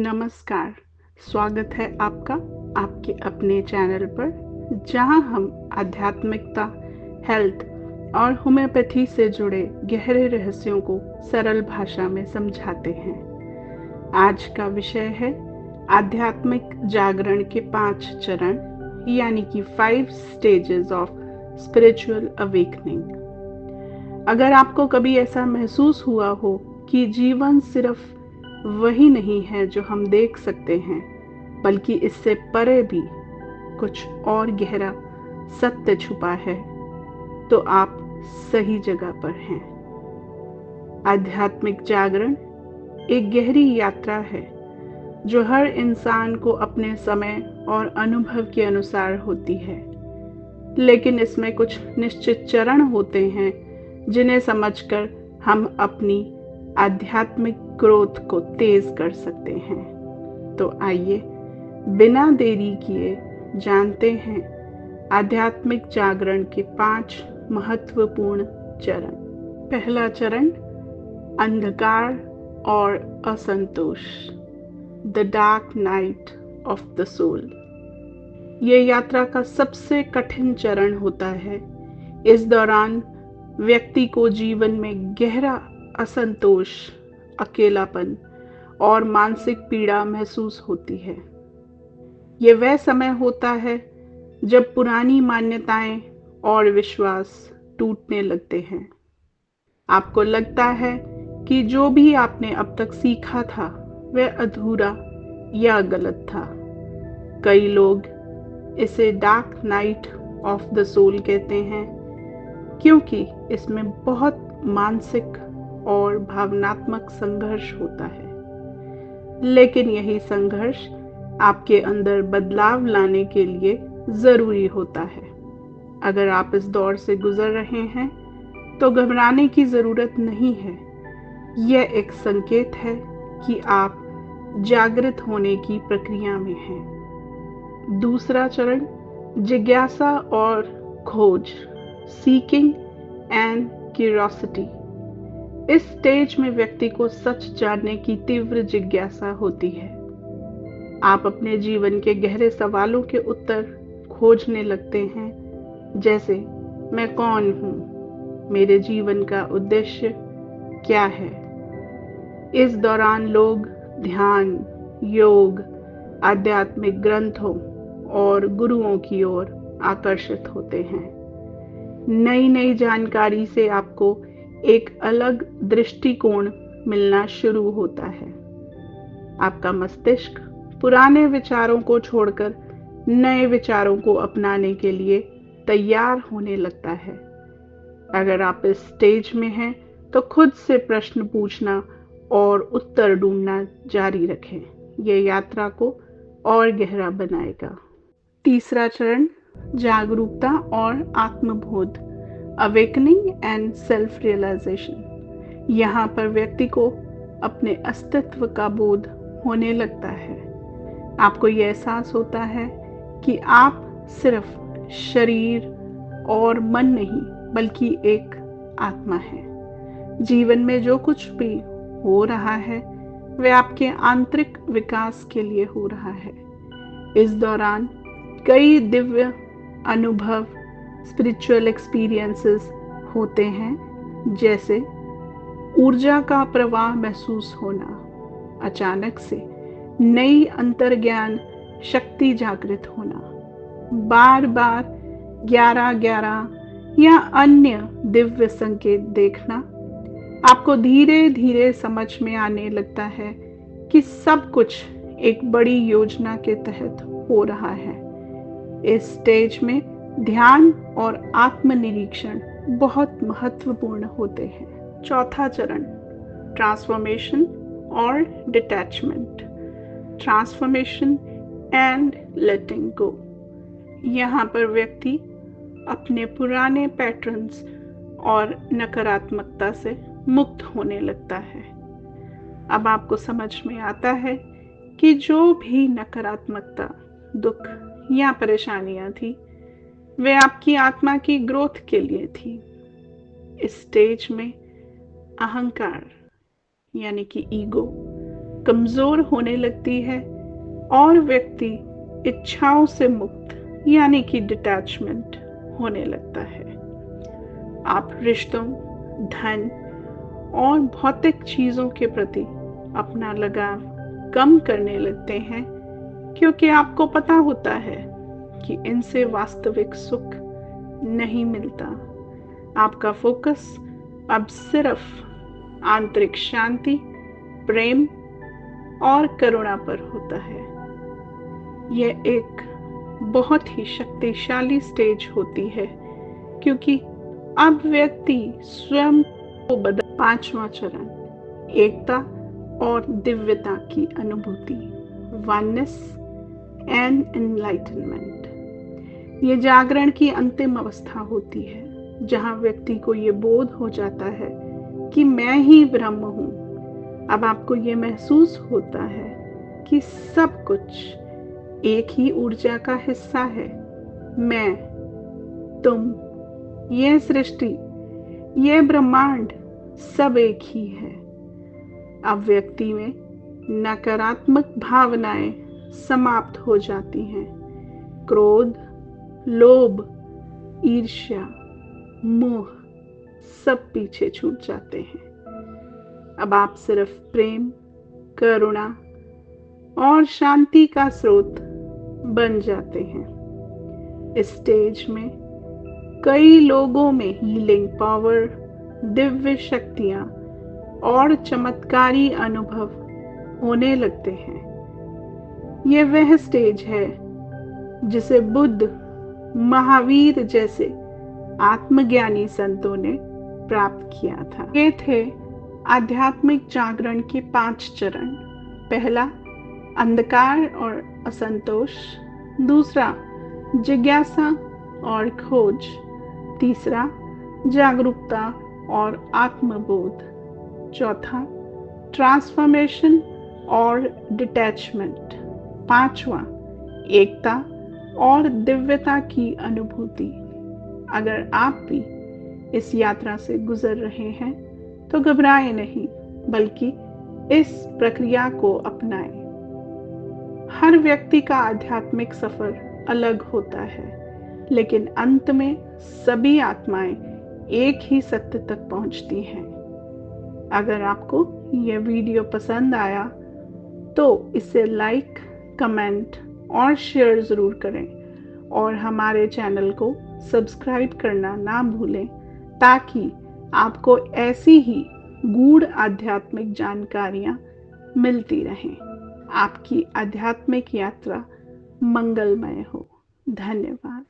नमस्कार, स्वागत है आपका आपके अपने चैनल पर, जहां हम आध्यात्मिकता, हेल्थ और होम्योपैथी से जुड़े गहरे रहस्यों को सरल भाषा में समझाते हैं। आज का विषय है आध्यात्मिक जागरण के 5 चरण, यानी कि 5 स्टेजेस ऑफ स्पिरिचुअल अवेकनिंग। अगर आपको कभी ऐसा महसूस हुआ हो कि जीवन सिर्फ वही नहीं है जो हम देख सकते हैं, बल्कि इससे परे भी कुछ और गहरा सत्य छुपा है, तो आप सही जगह पर हैं। आध्यात्मिक जागरण एक गहरी यात्रा है जो हर इंसान को अपने समय और अनुभव के अनुसार होती है, लेकिन इसमें कुछ निश्चित चरण होते हैं जिन्हें समझकर हम अपनी आध्यात्मिक ग्रोथ को तेज कर सकते हैं। तो आइए बिना देरी किए जानते हैं आध्यात्मिक जागरण के 5 महत्वपूर्ण चरण। पहला चरण, अंधकार और असंतोष, the dark night of the soul. ये यात्रा का सबसे कठिन चरण होता है। इस दौरान व्यक्ति को जीवन में गहरा असंतोष, अकेलापन और मानसिक पीड़ा महसूस होती है। ये वह समय होता है जब पुरानी मान्यताएं और विश्वास टूटने लगते हैं। आपको लगता है कि जो भी आपने अब तक सीखा था वह अधूरा या गलत था। कई लोग इसे dark night of the soul कहते हैं, क्योंकि इसमें बहुत मानसिक और भावनात्मक संघर्ष होता है। लेकिन यही संघर्ष आपके अंदर बदलाव लाने के लिए जरूरी होता है। अगर आप इस दौर से गुजर रहे हैं तो घबराने की जरूरत नहीं है। यह एक संकेत है कि आप जागृत होने की प्रक्रिया में हैं। दूसरा चरण, जिज्ञासा और खोज, सीकिंग एंड क्यूरियोसिटी। इस स्टेज में व्यक्ति को सच जानने की तीव्र जिज्ञासा होती है। आप अपने जीवन के गहरे सवालों के उत्तर खोजने लगते हैं, जैसे मैं कौन हूँ, मेरे जीवन का उद्देश्य क्या है। इस दौरान लोग ध्यान, योग, आध्यात्मिक ग्रंथों और गुरुओं की ओर आकर्षित होते हैं। नई नई जानकारी से आपको एक अलग दृष्टिकोण मिलना शुरू होता है। आपका मस्तिष्क पुराने विचारों को छोड़कर नए विचारों को अपनाने के लिए तैयार होने लगता है। अगर आप इस स्टेज में हैं तो खुद से प्रश्न पूछना और उत्तर ढूंढना जारी रखें। यह यात्रा को और गहरा बनाएगा। तीसरा चरण, जागरूकता और आत्मबोध, अवेकनिंग एंड सेल्फ रियलाइजेशन। यहाँ पर व्यक्ति को अपने अस्तित्व का बोध होने लगता है। आपको यह एहसास होता है कि आप सिर्फ शरीर और मन नहीं, बल्कि एक आत्मा है। जीवन में जो कुछ भी हो रहा है वह आपके आंतरिक विकास के लिए हो रहा है। इस दौरान कई दिव्य अनुभव, स्पिरिचुअल एक्सपीरियंसेस होते हैं, जैसे ऊर्जा का प्रवाह महसूस होना, अचानक से नई अंतर्ज्ञान शक्ति जागृत होना, बार बार 11-11 या अन्य दिव्य संकेत देखना। आपको धीरे धीरे समझ में आने लगता है कि सब कुछ एक बड़ी योजना के तहत हो रहा है। इस स्टेज में ध्यान और आत्मनिरीक्षण बहुत महत्वपूर्ण होते हैं। चौथा चरण, ट्रांसफॉर्मेशन और डिटैचमेंट, ट्रांसफॉर्मेशन एंड लेटिंग गो। यहाँ पर व्यक्ति अपने पुराने पैटर्न्स और नकारात्मकता से मुक्त होने लगता है। अब आपको समझ में आता है कि जो भी नकारात्मकता, दुख या परेशानियां थी, वे आपकी आत्मा की ग्रोथ के लिए थी। इस स्टेज में अहंकार यानी कि ईगो कमजोर होने लगती है और व्यक्ति इच्छाओं से मुक्त यानी कि डिटैचमेंट होने लगता है। आप रिश्तों, धन और भौतिक चीजों के प्रति अपना लगाव कम करने लगते हैं क्योंकि आपको पता होता है कि इनसे वास्तविक सुख नहीं मिलता। आपका फोकस अब सिर्फ आंतरिक शांति, प्रेम और करुणा पर होता है। यह एक बहुत ही शक्तिशाली स्टेज होती है क्योंकि अब व्यक्ति स्वयं को बदल। 5वां चरण, एकता और दिव्यता की अनुभूति, वननेस एंड एनलाइटनमेंट। ये जागरण की अंतिम अवस्था होती है जहां व्यक्ति को ये बोध हो जाता है कि मैं ही ब्रह्म हूं। अब आपको ये महसूस होता है कि सब कुछ एक ही ऊर्जा का हिस्सा है। मैं, तुम, यह सृष्टि, यह ब्रह्मांड सब एक ही है। अब व्यक्ति में नकारात्मक भावनाएं समाप्त हो जाती हैं। क्रोध, लोभ, ईर्ष्या, मोह सब पीछे छूट जाते हैं। अब आप सिर्फ प्रेम, करुणा और शांति का स्रोत बन जाते हैं। इस स्टेज में कई लोगों में हीलिंग पावर, दिव्य शक्तियां और चमत्कारी अनुभव होने लगते हैं। यह वह स्टेज है जिसे बुद्ध, महावीर जैसे आत्मज्ञानी संतों ने प्राप्त किया था। ये थे आध्यात्मिक जागरण के 5 चरण। पहला, अंधकार और असंतोष। दूसरा, जिज्ञासा और खोज। तीसरा, जागरूकता और आत्मबोध। चौथा, ट्रांसफॉर्मेशन और डिटैचमेंट। 5वां, एकता और दिव्यता की अनुभूति। अगर आप भी इस यात्रा से गुजर रहे हैं तो घबराएं नहीं, बल्कि इस प्रक्रिया को अपनाएं। हर व्यक्ति का आध्यात्मिक सफर अलग होता है, लेकिन अंत में सभी आत्माएं एक ही सत्य तक पहुंचती हैं। अगर आपको यह वीडियो पसंद आया तो इसे लाइक, कमेंट और शेयर ज़रूर करें और हमारे चैनल को सब्सक्राइब करना ना भूलें ताकि आपको ऐसी ही गूढ़ आध्यात्मिक जानकारियाँ मिलती रहें। आपकी आध्यात्मिक यात्रा मंगलमय हो। धन्यवाद।